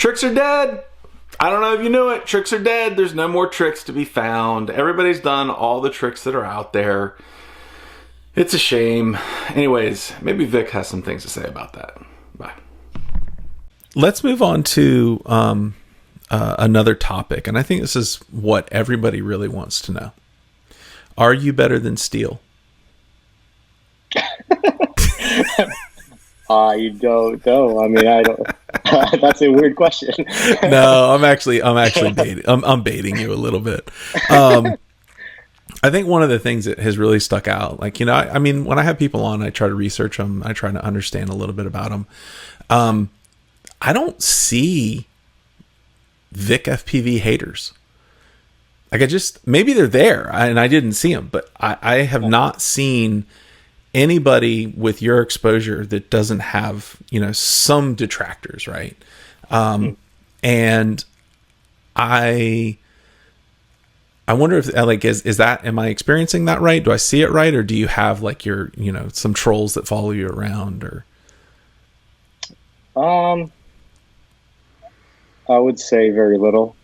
Tricks are dead. I don't know if you knew it. Tricks are dead. There's no more tricks to be found. Everybody's done all the tricks that are out there. It's a shame. Anyways, maybe Vik has some things to say about that. Bye. Let's move on to another topic. And I think this is what everybody really wants to know. Are you better than steel? I don't know. I mean, I don't. That's a weird question. No, I'm actually baiting. I'm baiting you a little bit. I think one of the things that has really stuck out, like, you know, I mean, when I have people on, I try to research them. I try to understand a little bit about them. I don't see Vik FPV haters. Like, maybe they're there and I didn't see them, but I have not seen anybody with your exposure that doesn't have, you know, some detractors, right? And I wonder if, like, is that, am I experiencing that right? Do I see it right? Or do you have, like, your, you know, some trolls that follow you around, or? I would say very little.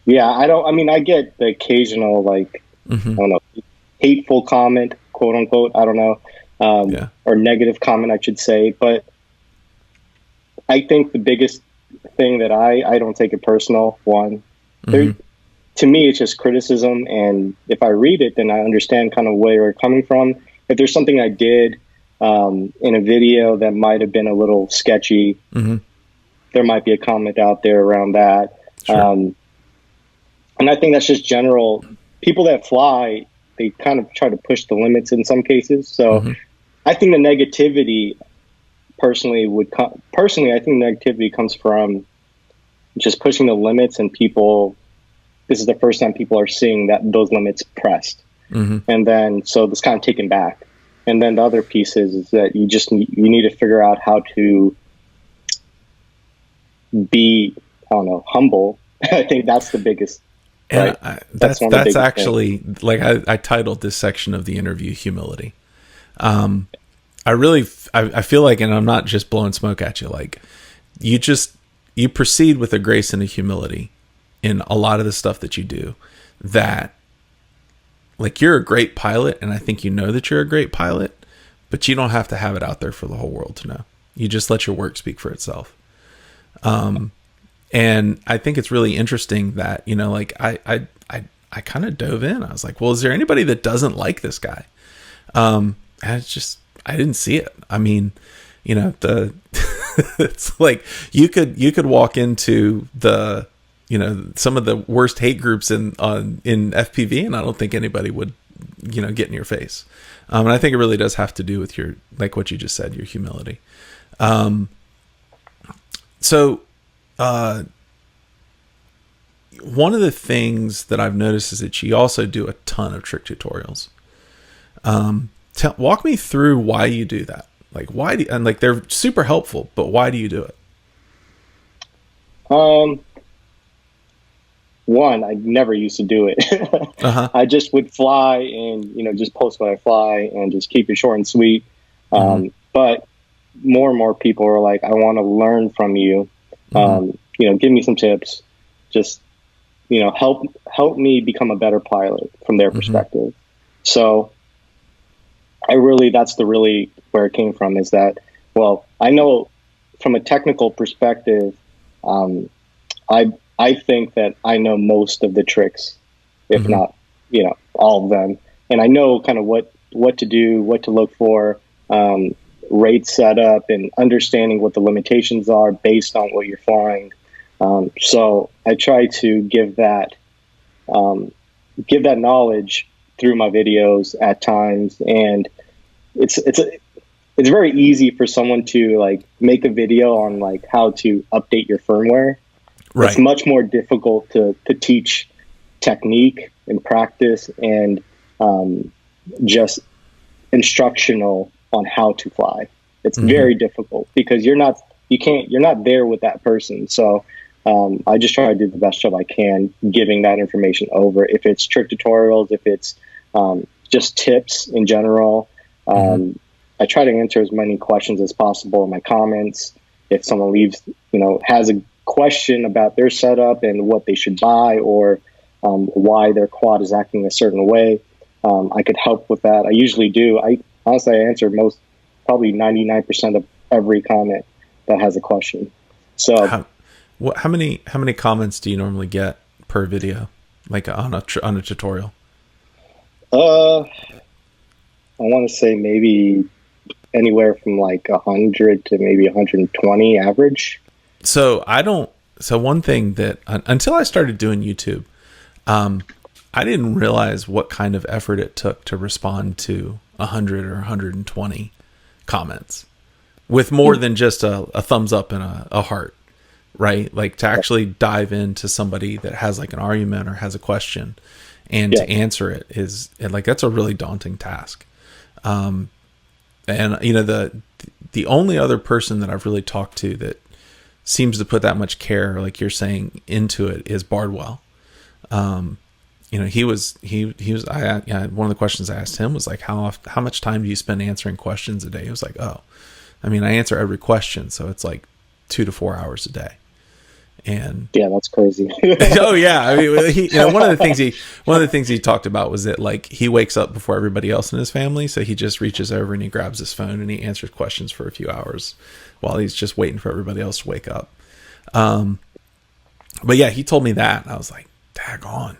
Yeah, I mean, I get the occasional, like, I don't know, hateful comment, quote unquote, I don't know, or negative comment, I should say. But I think the biggest thing that I don't take it personal, one, to me, it's just criticism. And if I read it, then I understand kind of where you're coming from. If there's something I did in a video that might have been a little sketchy, there might be a comment out there around that. Sure. And I think that's just general. People that fly, they kind of try to push the limits in some cases. So I think the negativity personally, I think negativity comes from just pushing the limits, and people, this is the first time people are seeing that those limits pressed. And then, so it's kind of taken back. And then the other piece is that you need to figure out how to be, I don't know, humble. I think that's the biggest. And right? That's actually things. Like I titled this section of the interview "Humility." I feel like, and I'm not just blowing smoke at you, like you proceed with a grace and a humility in a lot of the stuff that you do, that, like, you're a great pilot, and I think you know that you're a great pilot, but you don't have to have it out there for the whole world to know. You just let your work speak for itself. And I think it's really interesting that, you know, like I kind of dove in. I was like, well, is there anybody that doesn't like this guy? And it's just, I didn't see it. I mean, you know, it's like you could walk into the, you know, some of the worst hate groups in FPV, and I don't think anybody would, you know, get in your face. And I think it really does have to do with your, like what you just said, your humility. So one of the things that I've noticed is that you also do a ton of trick tutorials. Walk me through why you do that. Like, and like, they're super helpful, but why do you do it? One, I never used to do it. I just would fly and, you know, just post when I fly and just keep it short and sweet. But more and more people are like, I want to learn from you. You know, give me some tips. Just, you know, help me become a better pilot from their perspective. So that's really where it came from, is that, well, I know from a technical perspective, I think that I know most of the tricks, if not, you know, all of them. And I know kind of what to do, what to look for, rate setup, and understanding what the limitations are based on what you're flying. So I try to give that knowledge through my videos at times. And it's very easy for someone to, like, make a video on, like, how to update your firmware. Right. It's much more difficult to teach technique and practice and just instructional on how to fly. It's very difficult because you're not there with that person. So I just try to do the best job I can giving that information over. If it's trick tutorials, if it's just tips in general, I try to answer as many questions as possible in my comments. if someone leaves, has a question about their setup and what they should buy, or why their quad is acting a certain way, I could help with that. I usually do. I answer probably 99% of every comment that has a question. So how many comments do you normally get per video, like on a tutorial? I want to say maybe anywhere from like 100 to maybe 120 average. So one thing that until I started doing YouTube, I didn't realize what kind of effort it took to respond to 100 or 120 comments with more than just a thumbs up and a heart, right? Like to actually dive into somebody that has like an argument or has a question, and to answer it is like, that's a really daunting task. And the only other person that I've really talked to that seems to put that much care, like you're saying, into it is Bardwell. One of the questions I asked him was like, how much time do you spend answering questions a day? He was like, I answer every question, so it's like 2 to 4 hours a day. And yeah, that's crazy. Oh yeah, I mean, one of the things he talked about was that like he wakes up before everybody else in his family, so he just reaches over and he grabs his phone and he answers questions for a few hours while he's just waiting for everybody else to wake up. But yeah, he told me that, and I was like, daggone.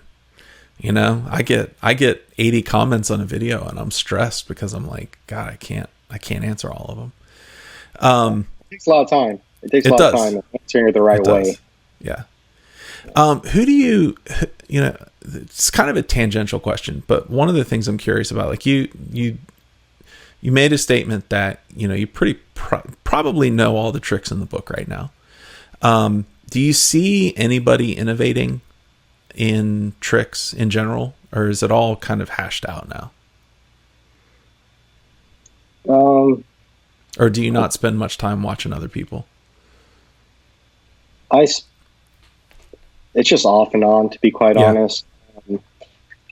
I get 80 comments on a video and I'm stressed because I'm like, God, I can't answer all of them. It takes a lot of time. It takes a lot of time answering it the right way. Yeah. Who do you it's kind of a tangential question, but one of the things I'm curious about, like you made a statement that, you probably know all the tricks in the book right now. Do you see anybody innovating in tricks in general, or is it all kind of hashed out now? Or do you not spend much time watching other people? It's just off and on, to be quite honest.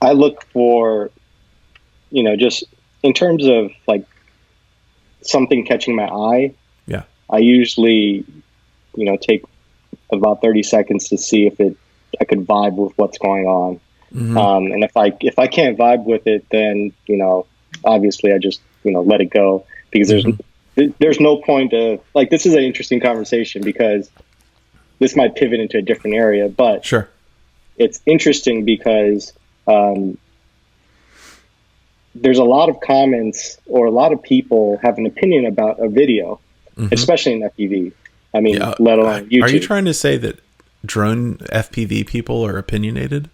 I look for, just in terms of like something catching my eye. Yeah. I usually, take about 30 seconds to see if I could vibe with what's going on. Mm-hmm. And if I can't vibe with it, then, obviously I just, let it go, because there's no point of like, this is an interesting conversation because this might pivot into a different area, but sure, it's interesting because there's a lot of comments, or a lot of people have an opinion about a video, especially in FPV. I mean, let alone YouTube. Are you trying to say that drone FPV people are opinionated?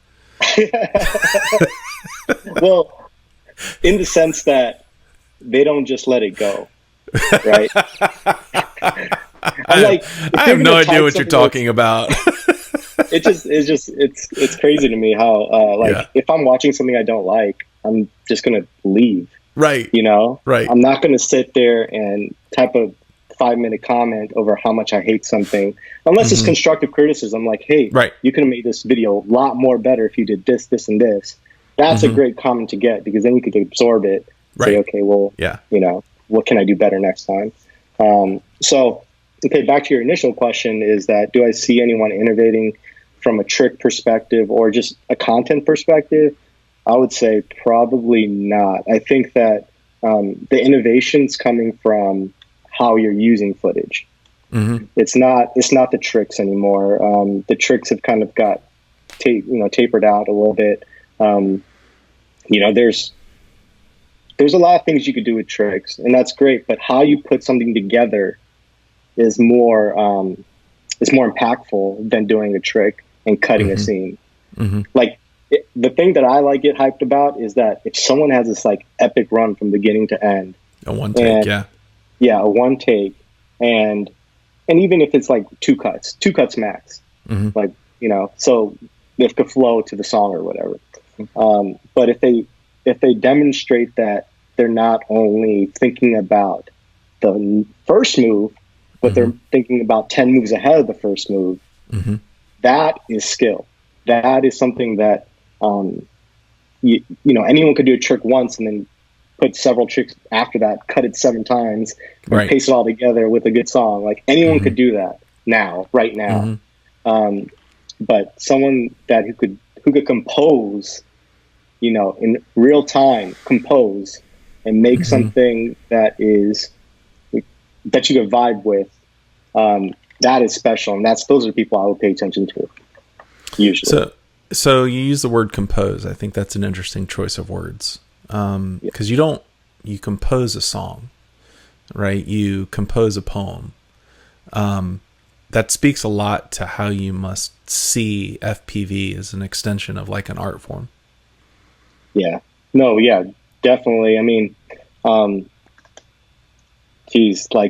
Well, in the sense that they don't just let it go, right? I have no idea what you're talking about. It's crazy to me how if I'm watching something I don't like, I'm just gonna leave. Right. Right. I'm not gonna sit there and type a 5-minute comment over how much I hate something, unless it's constructive criticism. Like, hey, you could have made this video a lot more better if you did this, this, and this. That's a great comment to get, because then you could absorb it. Say, okay, well, what can I do better next time? So, okay, back to your initial question, is that, do I see anyone innovating from a trick perspective or just a content perspective? I would say probably not. I think that the innovation's coming from how you're using footage. It's not the tricks anymore. The tricks have kind of got tapered out a little bit. There's a lot of things you could do with tricks, and that's great, but how you put something together is more impactful than doing a trick and cutting a scene. Like, the thing that I get hyped about is that if someone has this like epic run from beginning to end, a one take, a one take, and even if it's like two cuts max, like, so it could flow to the song or whatever. But if they demonstrate that they're not only thinking about the first move, but they're thinking about 10 moves ahead of the first move, that is skill. That is something that, anyone could do a trick once and then put several tricks after that, cut it 7 times, and Right. paste it all together with a good song. Like anyone could do that right now. But someone that who could compose, you know, in real time, compose and make something that is that you could vibe with. That is special, and those are the people I would pay attention to usually. So you use the word compose. I think that's an interesting choice of words, because you compose a song, right? You compose a poem. That speaks a lot to how you must see FPV as an extension of like an art form. Yeah. No, yeah, definitely. I mean, like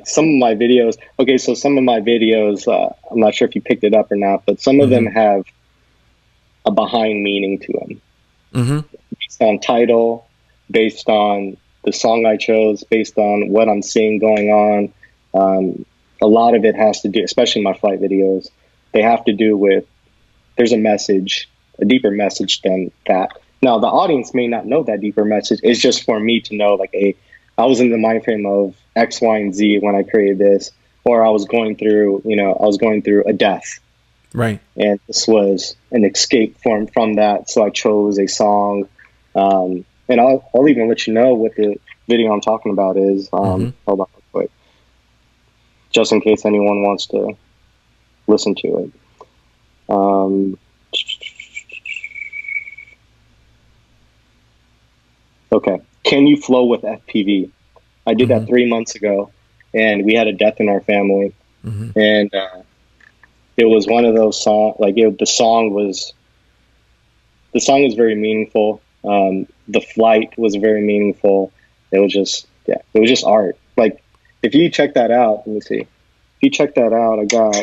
some of my videos, so some of my videos, I'm not sure if you picked it up or not, but some of them have a behind meaning to them. Based on title, based on the song I chose, based on what I'm seeing going on. A lot of it has to do, especially my flight videos, they have to do with, there's a message, a deeper message than that. Now, the audience may not know that deeper message. It's just for me to know, like, hey, I was in the mind frame of X, Y, and Z when I created this, or I was going through a death. Right. And this was an escape from that. So I chose a song. And I'll even let you know what the video I'm talking about is. Hold on real quick. Just in case anyone wants to listen to it. Okay. Can you flow with FPV? I did that 3 months ago, and we had a death in our family. And it was one of those songs, like the song was very meaningful. The flight was very meaningful. It was just art. Like, if you check that out, let me see. If you check that out, I got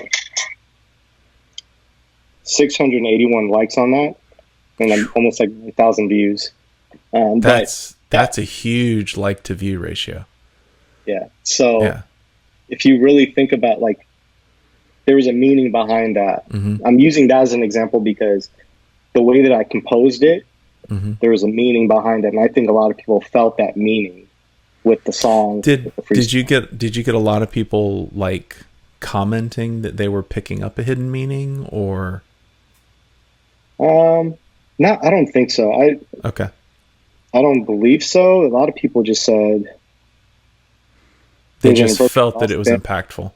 681 likes on that, and I'm almost like 1,000 views. That's a huge like to view ratio. Yeah. So if you really think about, like, there was a meaning behind that. I'm using that as an example because the way that I composed it, there was a meaning behind it, and I think a lot of people felt that meaning with the song. Did you get a lot of people like commenting that they were picking up a hidden meaning, or? No, I don't think so. I don't believe so. A lot of people just said they just felt that it was impactful.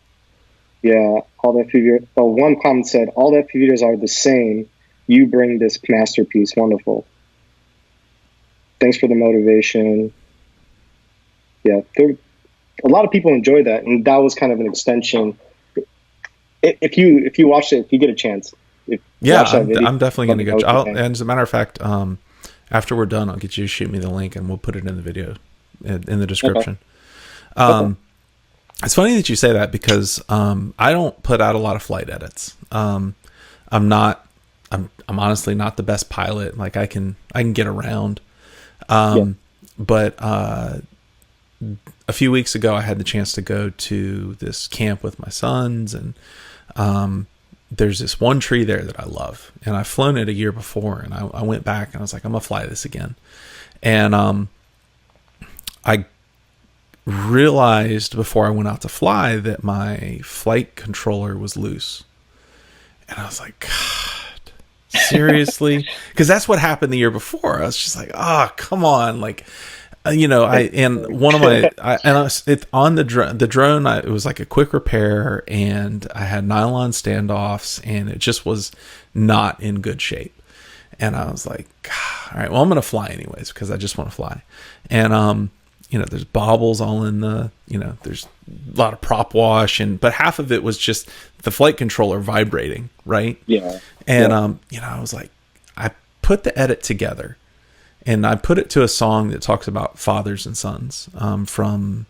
Yeah, all the FPV. Well, one comment said, "All the FPVs are the same. You bring this masterpiece. Wonderful. Thanks for the motivation." Yeah, a lot of people enjoy that, and that was kind of an extension. If you watch it, if you get a chance, I'm definitely going to get. And as a matter of fact, after we're done, I'll get you to shoot me the link, and we'll put it in the video, in the description. Okay. It's funny that you say that because I don't put out a lot of flight edits. I'm honestly not the best pilot. Like I can get around. But a few weeks ago, I had the chance to go to this camp with my sons, and there's this one tree there that I love, and I've flown it a year before, and I went back and I was like, I'm gonna fly this again. And I realized before I went out to fly that my flight controller was loose, and I was like, God, seriously? Because that's what happened the year before. I was just like, come on, like. And one of my, on the drone, it was like a quick repair, and I had nylon standoffs, and it just was not in good shape. And I was like, all right, well, I'm going to fly anyways, because I just want to fly. And, there's bobbles all in there's a lot of prop wash, but half of it was just the flight controller vibrating. Right. Yeah. And, I was like, I put the edit together. And I put it to a song that talks about fathers and sons from,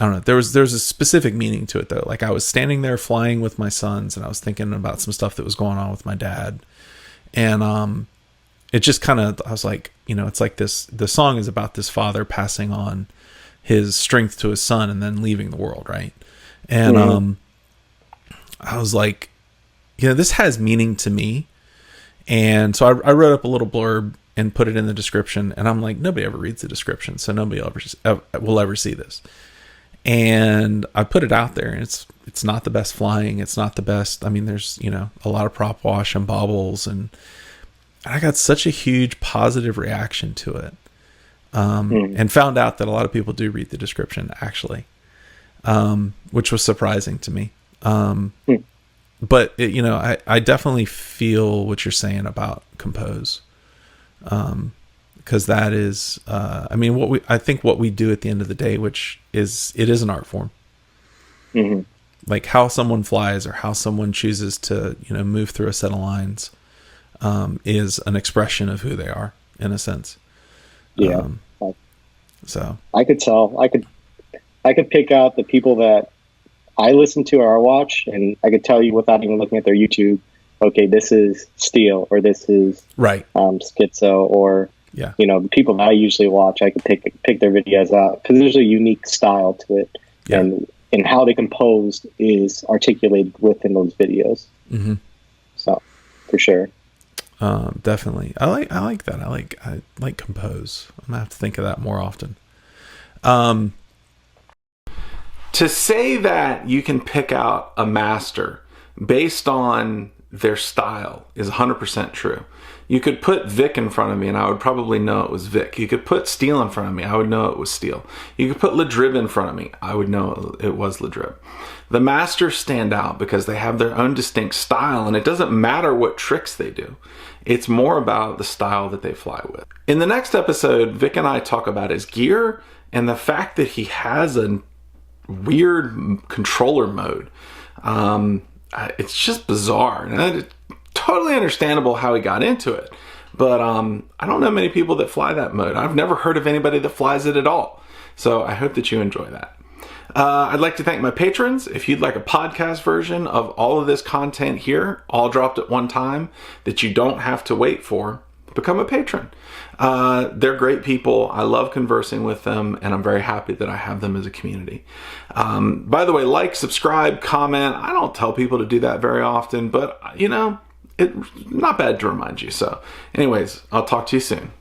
I don't know, there's a specific meaning to it though. Like I was standing there flying with my sons, and I was thinking about some stuff that was going on with my dad. And it just kind of, I was like, it's like the song is about this father passing on his strength to his son and then leaving the world, right? And I was like, this has meaning to me. And so I wrote up a little blurb and put it in the description. And I'm like, nobody ever reads the description, so nobody will ever see this. And I put it out there, and it's not the best flying. It's not the best. I mean, there's, a lot of prop wash and bobbles, and I got such a huge positive reaction to it. And found out that a lot of people do read the description, actually, which was surprising to me. But I definitely feel what you're saying about compose. Because that is, I think what we do at the end of the day, which is, it is an art form. Mm-hmm. Like how someone flies or how someone chooses to, move through a set of lines, is an expression of who they are, in a sense. Yeah. So I could tell. I could pick out the people that I listen to or watch, and I could tell you without even looking at their YouTube, okay, this is Steel, or this is right, Schizo, or the people that I usually watch. I could pick their videos out because there's a unique style to it, and how they composed is articulated within those videos. Mm-hmm. So, for sure. Definitely. I like that. I like compose. I'm gonna have to think of that more often. To say that you can pick out a master based on their style is 100% true. You could put Vik in front of me and I would probably know it was Vik. You could put Steel in front of me, I would know it was Steel. You could put Ledrib in front of me, I would know it was Ledrib. The masters stand out because they have their own distinct style, and it doesn't matter what tricks they do. It's more about the style that they fly with. In the next episode, Vik and I talk about his gear and the fact that he has a weird controller mode. It's just bizarre. And it's totally understandable how he got into it. But I don't know many people that fly that mode. I've never heard of anybody that flies it at all. So I hope that you enjoy that. I'd like to thank my patrons. If you'd like a podcast version of all of this content here, all dropped at one time, that you don't have to wait for, become a patron. They're great people. I love conversing with them, and I'm very happy that I have them as a community. By the way, like, subscribe, comment. I don't tell people to do that very often, but it's not bad to remind you. So anyways, I'll talk to you soon.